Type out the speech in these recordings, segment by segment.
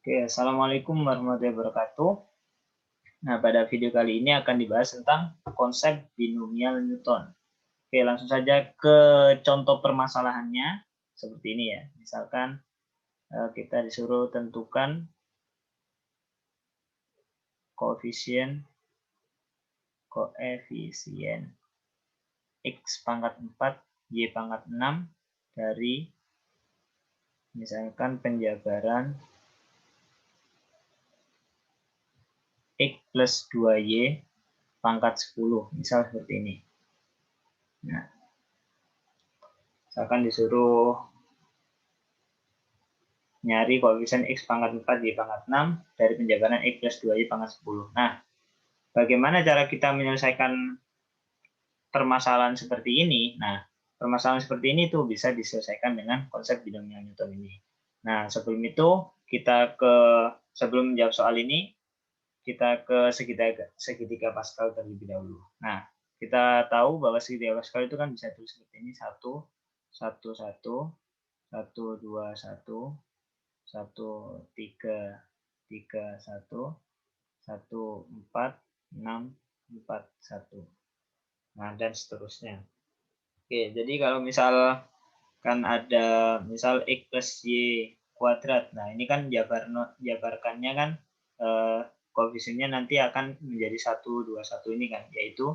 Oke, Assalamualaikum warahmatullahi wabarakatuh. Nah, pada video kali ini akan dibahas tentang konsep binomial Newton. Oke, langsung saja ke contoh permasalahannya. Seperti ini ya. Misalkan kita disuruh tentukan koefisien X pangkat 4, Y pangkat 6 dari misalkan penjabaran X plus 2Y pangkat 10. Misal seperti ini. Nah, misalkan disuruh nyari koefisien X pangkat 4, Y pangkat 6 dari penjabaran X plus 2Y pangkat 10. Nah, bagaimana cara kita menyelesaikan permasalahan seperti ini? Nah, permasalahan seperti ini tuh bisa diselesaikan dengan konsep binomial Newton ini. Nah, sebelum itu, sebelum menjawab soal ini, kita ke segitiga Pascal terlebih dahulu. Nah, kita tahu bahwa segitiga Pascal itu kan bisa tulis seperti ini, 1, 1, 1, 1, 2, 1, 1, 3, 3, 1, 1, 4, 6, 4, 1. Nah, dan seterusnya. Oke, jadi kalau misalkan ada misal X plus Y kuadrat. Nah, ini kan jabarkannya kan koefisiennya nanti akan menjadi 1, 2, 1 ini kan, yaitu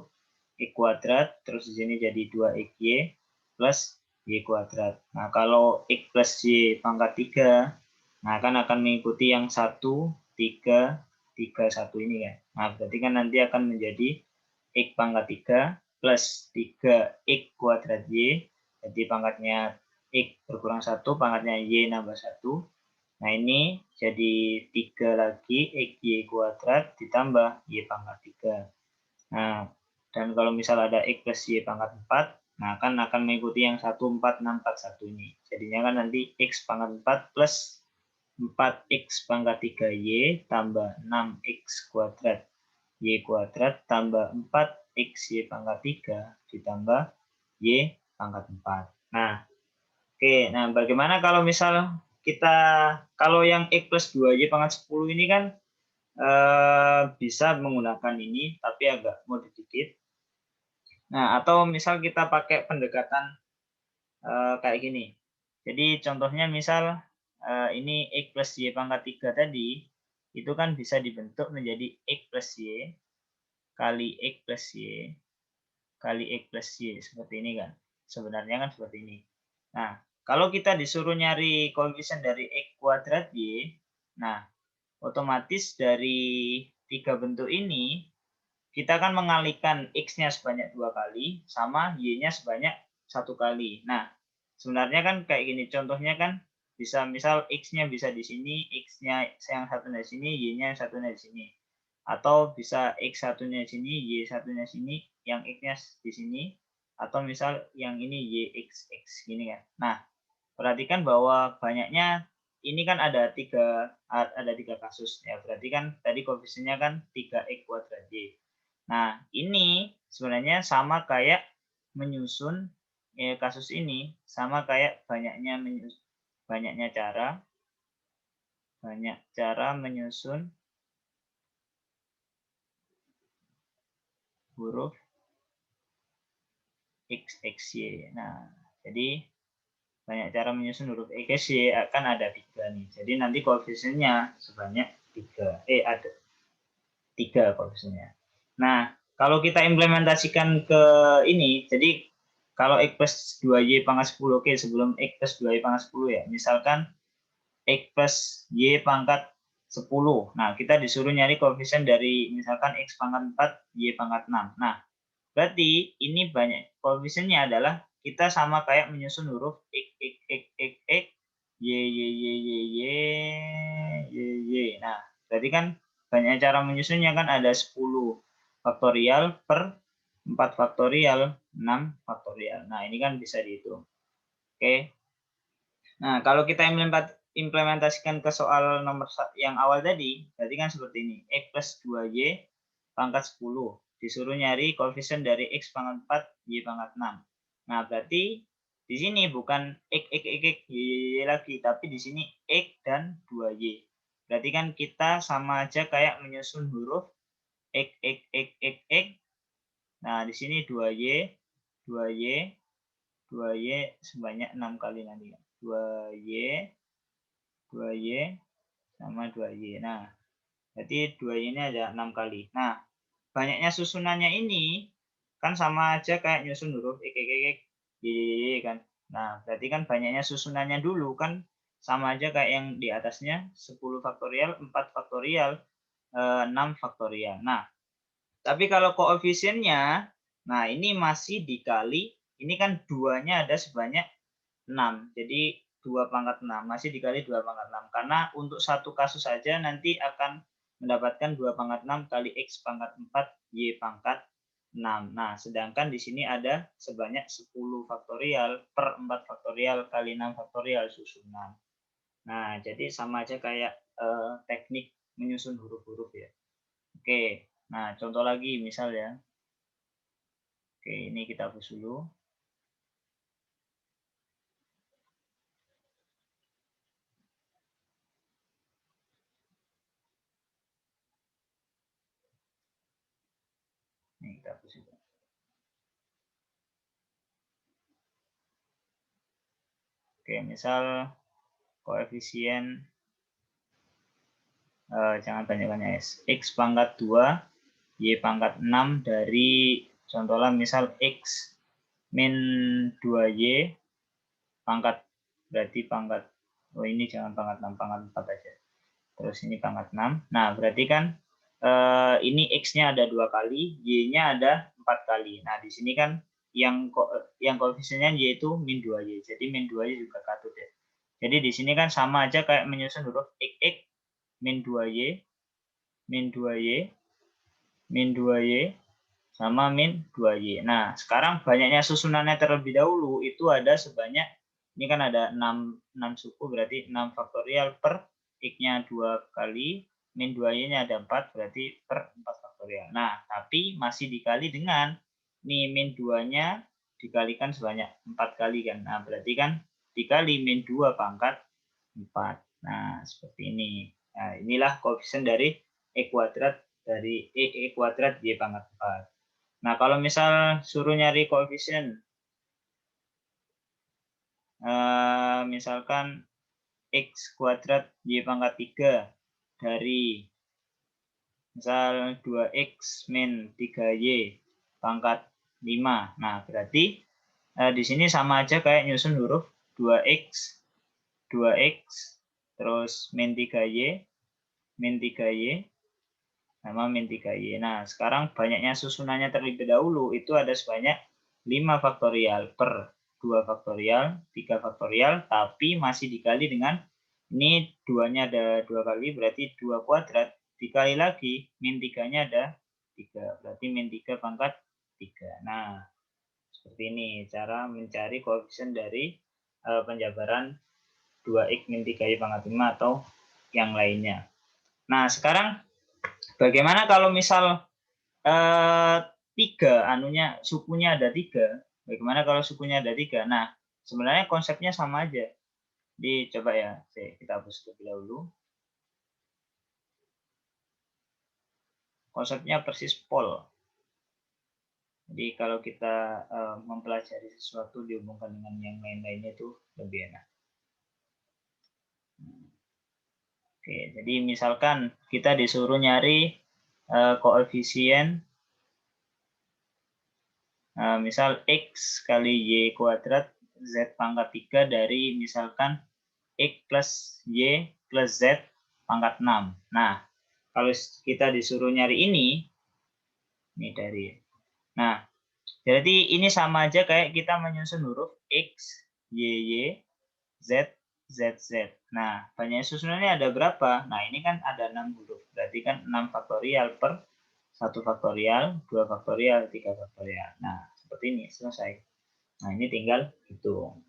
X kuadrat, terus di sini jadi 2XY plus Y kuadrat. Nah, kalau X plus Y pangkat 3, nah kan akan mengikuti yang 1, 3, 3, 1 ini kan. Nah, berarti kan nanti akan menjadi X pangkat 3 plus 3X kuadrat Y. Jadi pangkatnya X berkurang 1, pangkatnya Y nambah 1. Nah, ini jadi 3 lagi XY kuadrat ditambah Y pangkat 3. Nah, dan kalau misal ada X plus Y pangkat 4, nah kan akan mengikuti yang 1, 4, 6, 4, 1 ini. Jadinya kan nanti X pangkat 4 plus 4X pangkat 3Y tambah 6X kuadrat Y kuadrat tambah 4XY pangkat 3 ditambah Y pangkat 4. Nah, oke. Nah, bagaimana kalau misal kalau yang X plus 2Y pangkat 10 ini kan bisa menggunakan ini, tapi agak mau dikit. Nah, atau misal kita pakai pendekatan kayak gini. Jadi contohnya misal ini X plus Y pangkat 3 tadi, itu kan bisa dibentuk menjadi X plus Y kali X plus Y kali X plus Y. Seperti ini kan. Sebenarnya kan seperti ini. Nah, kalau kita disuruh nyari koefisien dari X kuadrat Y, nah, otomatis dari 3 bentuk ini, kita akan mengalihkan X-nya sebanyak 2 kali, sama Y-nya sebanyak 1 kali. Nah, sebenarnya kan kayak gini, contohnya kan bisa misal X-nya bisa di sini, X-nya yang satunya di sini, Y-nya yang satunya di sini. Atau bisa X satunya di sini, Y satunya di sini, yang X-nya di sini. Atau misal yang ini YXX gini kan. Nah, perhatikan bahwa banyaknya ini kan ada tiga kasus ya. Berarti kan tadi koefisiennya kan 3x kuadrat Y. Nah, ini sebenarnya sama kayak menyusun kasus ini sama kayak banyaknya cara menyusun huruf X, Y. Nah, jadi banyak cara menyusun huruf X, Y akan ada 3 nih. Jadi nanti koefisiennya sebanyak 3. Ada 3 koefisiennya. Nah, kalau kita implementasikan ke ini, jadi kalau X plus 2Y pangkat 10, oke, sebelum X plus 2Y pangkat 10 ya, misalkan X plus Y pangkat 10. Nah, kita disuruh nyari koefisien dari misalkan X pangkat 4, Y pangkat 6. Nah, berarti ini banyak koefisiennya adalah kita sama kayak menyusun huruf X, Y. Nah, berarti kan banyak cara menyusunnya kan ada 10 faktorial per 4 faktorial, 6 faktorial. Nah, ini kan bisa dihitung. Oke. Nah, kalau kita implementasikan ke soal nomor yang awal tadi, berarti kan seperti ini. X plus 2Y pangkat 10. Disuruh nyari koefisien dari X pangkat 4, Y pangkat 6. Nah, berarti di sini bukan X, Y lagi, tapi di sini X dan 2Y. berarti kan kita sama aja kayak menyusun huruf X. Nah, di sini 2Y, 2Y, 2Y sebanyak 6 kali nanti. 2Y, 2Y, sama 2Y. Nah, berarti 2Y ini ada 6 kali. Nah, banyaknya susunannya ini kan sama aja kayak nyusun huruf X, Y, kan. Nah, berarti kan banyaknya susunannya dulu kan sama aja kayak yang di atasnya 10 faktorial, 4 faktorial, 6 faktorial. Nah, tapi kalau koefisiennya, nah ini masih dikali, ini kan 2-nya ada sebanyak 6. Jadi 2 pangkat 6, masih dikali 2 pangkat 6. Karena untuk satu kasus saja nanti akan mendapatkan 2 pangkat 6 kali X pangkat 4, Y pangkat 6. Nah, sedangkan di sini ada sebanyak 10 faktorial per 4 faktorial kali 6 faktorial susunan. Nah, jadi sama aja kayak teknik menyusun huruf-huruf ya. Oke, nah contoh lagi misal ya. Oke, ini kita hapus dulu. Ini kita hapus juga. Oke, misal koefisien jangan banyak-banyak ya. X pangkat 2, Y pangkat 6 dari contohnya misal X min 2Y pangkat, berarti pangkat, oh ini jangan pangkat 6, pangkat 4 aja. Terus ini pangkat 6. Nah, berarti kan ini X-nya ada 2 kali, Y-nya ada 4 kali. Nah, di sini kan yang koefisiennya Y itu min 2Y. Jadi min 2Y juga katut ya. Jadi di sini kan sama aja kayak menyusun huruf X min 2Y, min 2Y, min 2Y, sama min 2Y. Nah, sekarang banyaknya susunannya terlebih dahulu itu ada sebanyak, ini kan ada 6 suku, berarti 6 faktorial per X-nya 2 kali, min 2Y-nya ada 4, berarti per 4 faktorial. Nah, tapi masih dikali dengan, ini min 2-nya dikalikan sebanyak 4 kali kan. Nah, berarti kan dikali min 2 pangkat 4. Nah, seperti ini. Nah, inilah koefisien dari E kuadrat dari E kuadrat Y pangkat 4. Nah, kalau misal suruh nyari koefisien, misalkan X kuadrat Y pangkat 3 dari misal 2X min 3Y pangkat 5. Nah, berarti di sini sama aja kayak nyusun huruf 2X, 2X, terus min 3Y, min 3Y, sama min 3Y. Nah, sekarang banyaknya susunannya terlebih dahulu itu ada sebanyak 5 faktorial per 2 faktorial, 3 faktorial, tapi masih dikali dengan ini 2-nya ada 2 kali, berarti 2 kuadrat, dikali lagi, min 3-nya ada 3, berarti min 3 pangkat 3. Nah, seperti ini cara mencari koefisien dari penjabaran 2X min 3Y pangkat 5 atau yang lainnya. Nah, sekarang bagaimana kalau misal 3 sukunya ada 3? Bagaimana kalau sukunya ada 3? Nah, sebenarnya konsepnya sama aja. Jadi coba ya, kita hapus terlebih dahulu. Konsepnya persis pol. Jadi kalau kita mempelajari sesuatu dihubungkan dengan yang lain-lainnya itu lebih enak. Oke, jadi misalkan kita disuruh nyari koefisien misal X kali Y kuadrat Z pangkat 3 dari misalkan X plus Y plus Z pangkat 6. Nah, kalau kita disuruh nyari ini dari. Nah, jadi ini sama aja kayak kita menyusun huruf X, Y, Z, Z. Nah, banyak susunannya ada berapa? Nah, ini kan ada 6 huruf. Berarti kan 6 faktorial per 1 faktorial, 2 faktorial, 3 faktorial. Nah, seperti ini, selesai. Nah, ini tinggal hitung.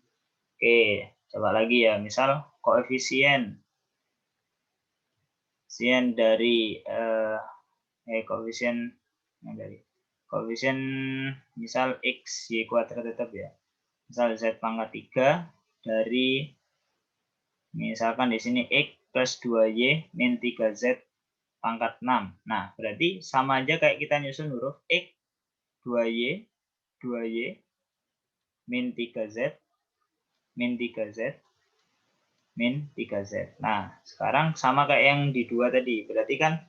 Oke, coba lagi ya. Misal koefisien dari koefisien misal X, Y kuadrat tetap ya. Misal Z pangkat 3 dari Misalkan di sini X plus 2Y min 3Z pangkat 6. Nah, berarti sama aja kayak kita nyusun huruf X, 2Y, 2Y, min 3Z, min 3Z, min 3Z. Nah, sekarang sama kayak yang di 2 tadi. Berarti kan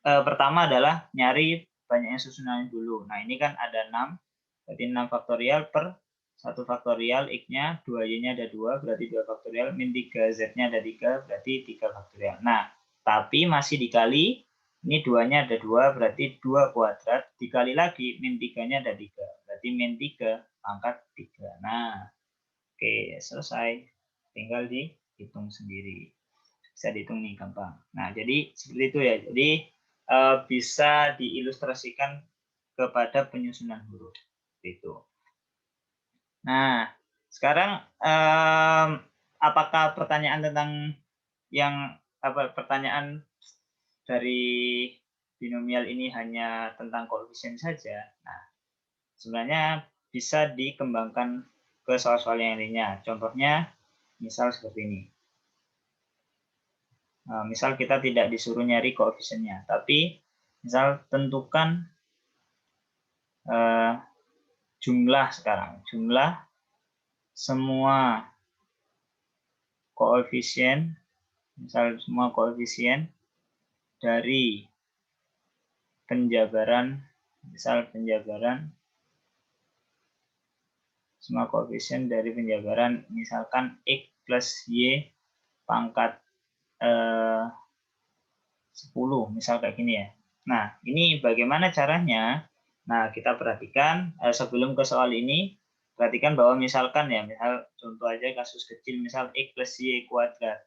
pertama adalah nyari banyaknya susunannya dulu. Nah, ini kan ada 6. Berarti 6 faktorial per 1 faktorial, X-nya, 2Y-nya ada 2, berarti 2 faktorial, min 3Z-nya ada 3, berarti 3 faktorial. Nah, tapi masih dikali, ini 2-nya ada 2, berarti 2 kuadrat, dikali lagi, min 3-nya ada 3, berarti min 3 pangkat 3. Nah, oke, selesai. Tinggal dihitung sendiri. Bisa dihitung nih, gampang. Nah, jadi seperti itu ya. Jadi, bisa diilustrasikan kepada penyusunan huruf. Itu. Nah, sekarang apakah pertanyaan tentang pertanyaan dari binomial ini hanya tentang koefisien saja? Nah, sebenarnya bisa dikembangkan ke soal-soal yang lainnya. Contohnya, misal seperti ini. Nah, misal kita tidak disuruh nyari koefisiennya, tapi misal tentukan jumlah sekarang, jumlah semua koefisien, misal semua koefisien dari penjabaran, misal penjabaran, semua koefisien dari penjabaran, misalkan X plus Y pangkat 10, misal kayak gini ya. Nah, ini bagaimana caranya? Nah, kita perhatikan sebelum ke soal ini, perhatikan bahwa misalkan ya, misal contoh aja kasus kecil, misal X plus Y kuadrat.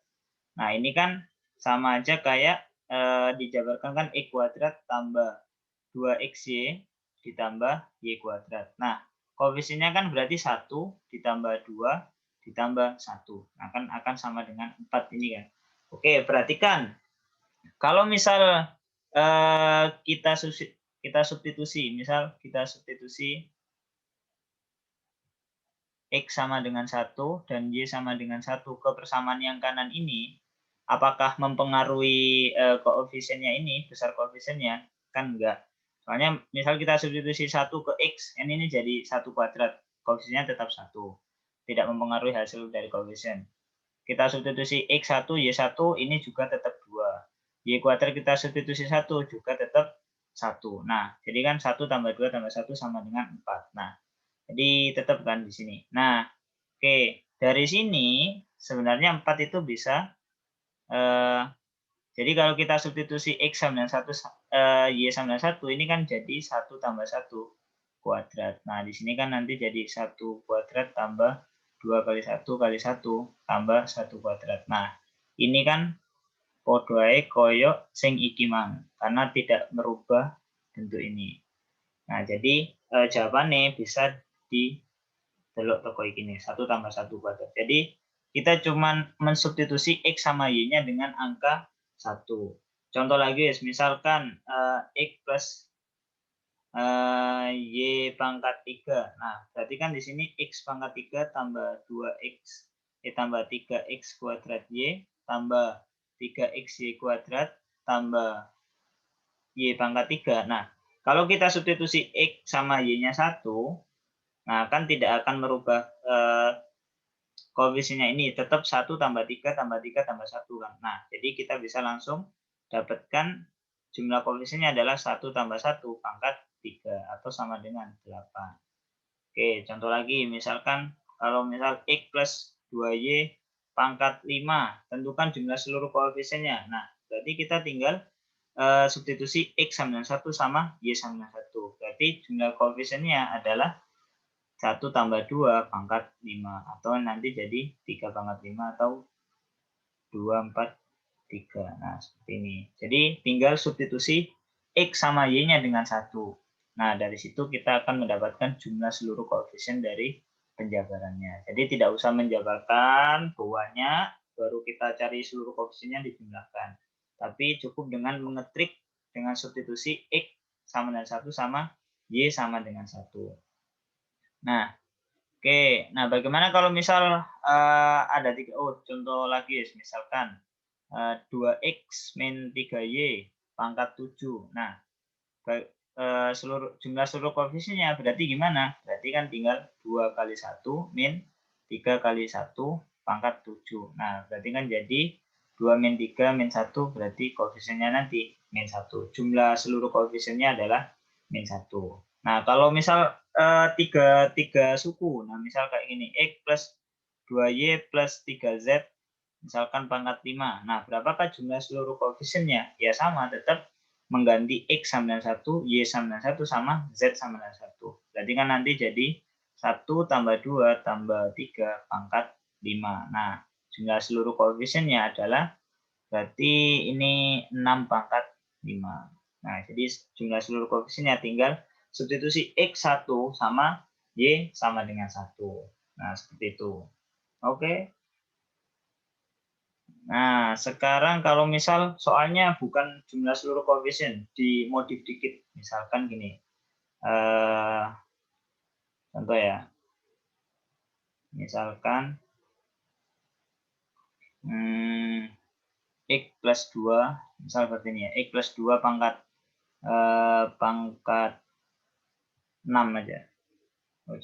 Nah, ini kan sama aja kayak dijabarkan kan X kuadrat tambah 2XY ditambah Y kuadrat. Nah, koefisiennya kan berarti 1 ditambah 2 ditambah 1. Nah, kan akan sama dengan 4 ini kan. Oke, perhatikan. Kalau misal kita substitusi, misal kita substitusi X sama dengan 1 dan Y sama dengan 1 ke persamaan yang kanan ini, apakah mempengaruhi koefisiennya ini, besar koefisiennya? Kan enggak. Soalnya misal kita substitusi 1 ke X, ini jadi 1 kuadrat, koefisiennya tetap 1. Tidak mempengaruhi hasil dari koefisien. Kita substitusi X1, Y1, ini juga tetap 2. Y kuadrat kita substitusi 1, juga tetap 1. Nah, jadi kan 1 tambah 2 tambah 1 sama dengan 4. Nah, jadi tetap kan di sini. Nah, oke. Dari sini sebenarnya 4 itu bisa jadi kalau kita substitusi X sama dengan 1, Y sama dengan 1, ini kan jadi 1 tambah 1 kuadrat. Nah, di sini kan nanti jadi 1 kuadrat tambah 2 kali 1 kali 1 tambah 1 kuadrat. Nah, ini kan podo ae koyo sing iki mang, karena tidak merubah bentuk ini. Nah, jadi jawabannya bisa didelok toko iki 1 tambah 1 kuadrat. Jadi kita cuma mensubstitusi X sama Y-nya dengan angka 1. Contoh lagi, misalkan X plus Y pangkat 3. Nah, berarti kan di sini X pangkat 3 tambah 2X, tambah 3X kuadrat Y, tambah 3XY kuadrat, tambah Y pangkat 3. Nah, kalau kita substitusi X sama Y-nya 1, nah kan tidak akan merubah koefisiennya ini, tetap 1 tambah 3 tambah 3 tambah 1 kan. Nah, jadi kita bisa langsung dapatkan jumlah koefisiennya adalah 1 tambah 1 pangkat 3 atau sama dengan 8. Oke, contoh lagi, misalkan kalau misal X plus 2Y pangkat 5, tentukan jumlah seluruh koefisiennya. Nah, berarti kita tinggal substitusi X sama dengan 1 sama Y sama dengan 1. Berarti jumlah koefisiennya adalah 1 tambah 2 pangkat 5. Atau nanti jadi 3 pangkat 5 atau 2, 4, 3. Nah, seperti ini. Jadi tinggal substitusi X sama Y-nya dengan 1. Nah, dari situ kita akan mendapatkan jumlah seluruh koefisien dari penjabarannya. Jadi tidak usah menjabarkan banyak, baru kita cari seluruh koefisiennya dijumlahkan. Tapi cukup dengan mengetrik dengan substitusi X sama dengan 1 sama Y sama dengan 1. Nah, Oke, nah bagaimana kalau misal ada contoh lagi misalkan 2x min 3y pangkat 7. Nah, jumlah seluruh koefisiennya berarti gimana? Berarti kan tinggal 2 kali 1 min 3 kali 1 pangkat 7. Nah, berarti kan jadi 2 min 3 min 1 berarti koefisiennya nanti min 1. Jumlah seluruh koefisiennya adalah min 1. Nah, kalau misal tiga suku, nah misal kayak gini, X plus 2Y plus 3Z, misalkan pangkat 5. Nah, berapakah jumlah seluruh koefisiennya? Ya sama, tetap mengganti X sama dengan 1, Y sama dengan 1, sama Z sama dengan 1. Berarti kan nanti jadi 1 tambah 2 tambah 3 pangkat 5. Nah, jumlah seluruh koefisiennya adalah berarti ini 6 pangkat 5. Nah, jadi jumlah seluruh koefisiennya tinggal substitusi X1 sama Y sama dengan 1. Nah, seperti itu. Oke. Nah, sekarang kalau misal soalnya bukan jumlah seluruh koefisien, dimodif dikit. Misalkan gini. Contoh ya. Misalkan X plus 2, misal seperti ini ya. X plus 2 pangkat 6 aja. Oh,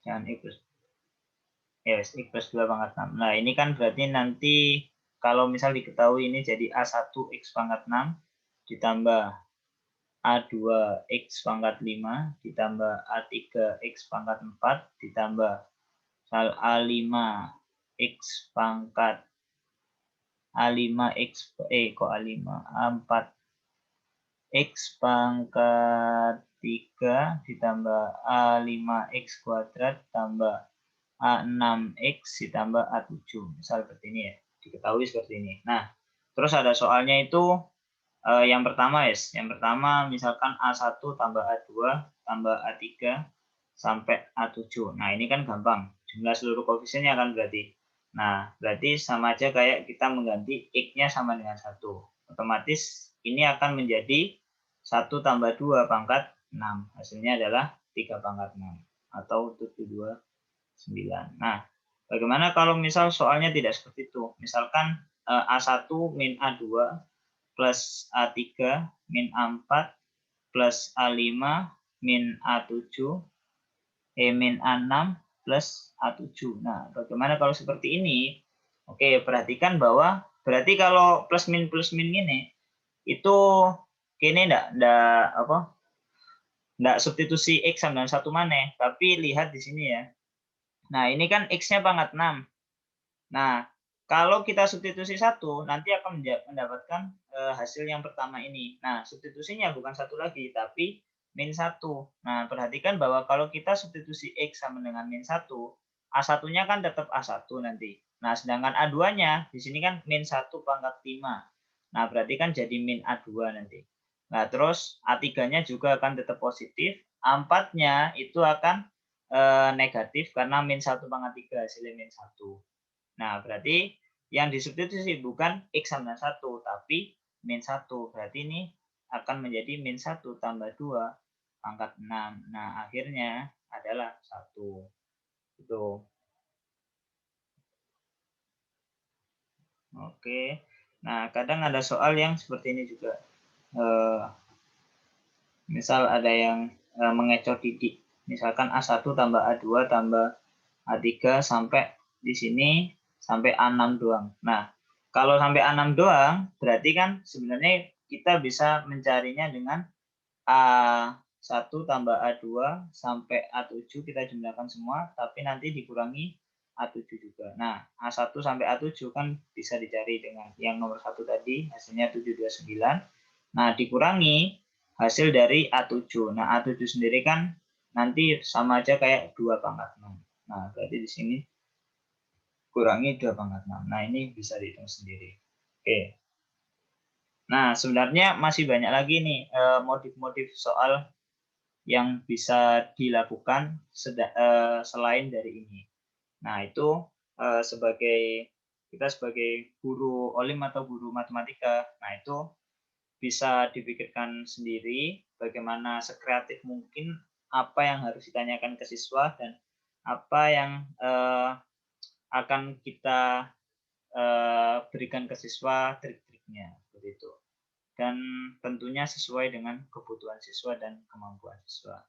jangan X plus. Yes, X plus 2 pangkat 6. Nah, ini kan berarti nanti kalau misal diketahui ini jadi A1 X pangkat 6 ditambah A2 X pangkat 5 ditambah A3 X pangkat 4 ditambah A5 X pangkat A5 X kok A5 A4 X pangkat 3 ditambah A5X kuadrat tambah A6X ditambah A7. Misal seperti ini ya. Diketahui seperti ini. Nah, terus ada soalnya itu yang pertama Yang pertama misalkan A1 tambah A2 tambah A3 sampai A7. Nah, ini kan gampang. Jumlah seluruh koefisiennya kan berarti. Nah, berarti sama aja kayak kita mengganti X-nya sama dengan 1. Otomatis ini akan menjadi 1 tambah 2 pangkat 6. Hasilnya adalah 3 pangkat 6. Atau 729. Nah, bagaimana kalau misal soalnya tidak seperti itu? Misalkan A1 min A2 plus A3 min A4 plus A5 min A7 min A6 plus A7. Nah, bagaimana kalau seperti ini? Oke, perhatikan bahwa berarti kalau plus min ini itu kini enggak substitusi X sama dengan 1 mana, tapi lihat di sini ya. Nah, ini kan X-nya pangkat 6. Nah, kalau kita substitusi 1, nanti akan mendapatkan hasil yang pertama ini. Nah, substitusinya bukan 1 lagi, tapi min 1. Nah, perhatikan bahwa kalau kita substitusi X sama dengan min 1, A1-nya kan tetap A1 nanti. Nah, sedangkan A2-nya di sini kan min 1 pangkat 5. Nah, berarti kan jadi min A2 nanti. Nah, terus A3-nya juga akan tetap positif. A4-nya itu akan negatif karena min 1 pangkat 3 hasilnya min 1. Nah, berarti yang disubstitusi bukan X sama 1, tapi min 1. Berarti ini akan menjadi min 1 tambah 2 pangkat 6. Nah, akhirnya adalah 1. Itu. Oke. Nah, kadang ada soal yang seperti ini juga. Misal ada yang mengecoh titik. Misalkan A1 tambah A2 tambah A3 sampai di sini sampai A6 doang. Nah, kalau sampai A6 doang, berarti kan sebenarnya kita bisa mencarinya dengan A1 tambah A2 sampai A7 kita jumlahkan semua, tapi nanti dikurangi A7 juga. Nah, A1 sampai A7 kan bisa dicari dengan yang nomor 1 tadi, hasilnya 729. Nah, dikurangi hasil dari A7. Nah, A7 sendiri kan nanti sama aja kayak 2 pangkat 6. Nah, berarti di sini kurangi 2 pangkat 6. Nah, ini bisa dihitung sendiri. Oke. Nah, sebenarnya masih banyak lagi nih modif-modif soal yang bisa dilakukan selain dari ini. Nah, itu kita sebagai guru olim atau guru matematika, nah itu bisa dipikirkan sendiri bagaimana sekreatif mungkin apa yang harus ditanyakan ke siswa dan apa yang akan kita berikan ke siswa, trik-triknya seperti itu. Dan tentunya sesuai dengan kebutuhan siswa dan kemampuan siswa.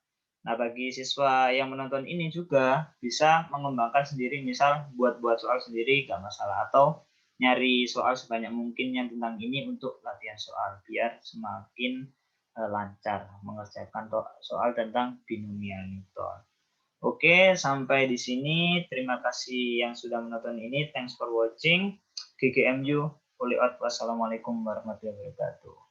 Nah, bagi siswa yang menonton ini juga bisa mengembangkan sendiri, misal buat soal sendiri gak masalah, atau nyari soal sebanyak mungkin yang tentang ini untuk latihan soal biar semakin lancar mengerjakan soal tentang binomial Newton. Oke, sampai di sini. Terima kasih yang sudah menonton ini. Thanks for watching. GGMU. Wassalamualaikum warahmatullahi wabarakatuh.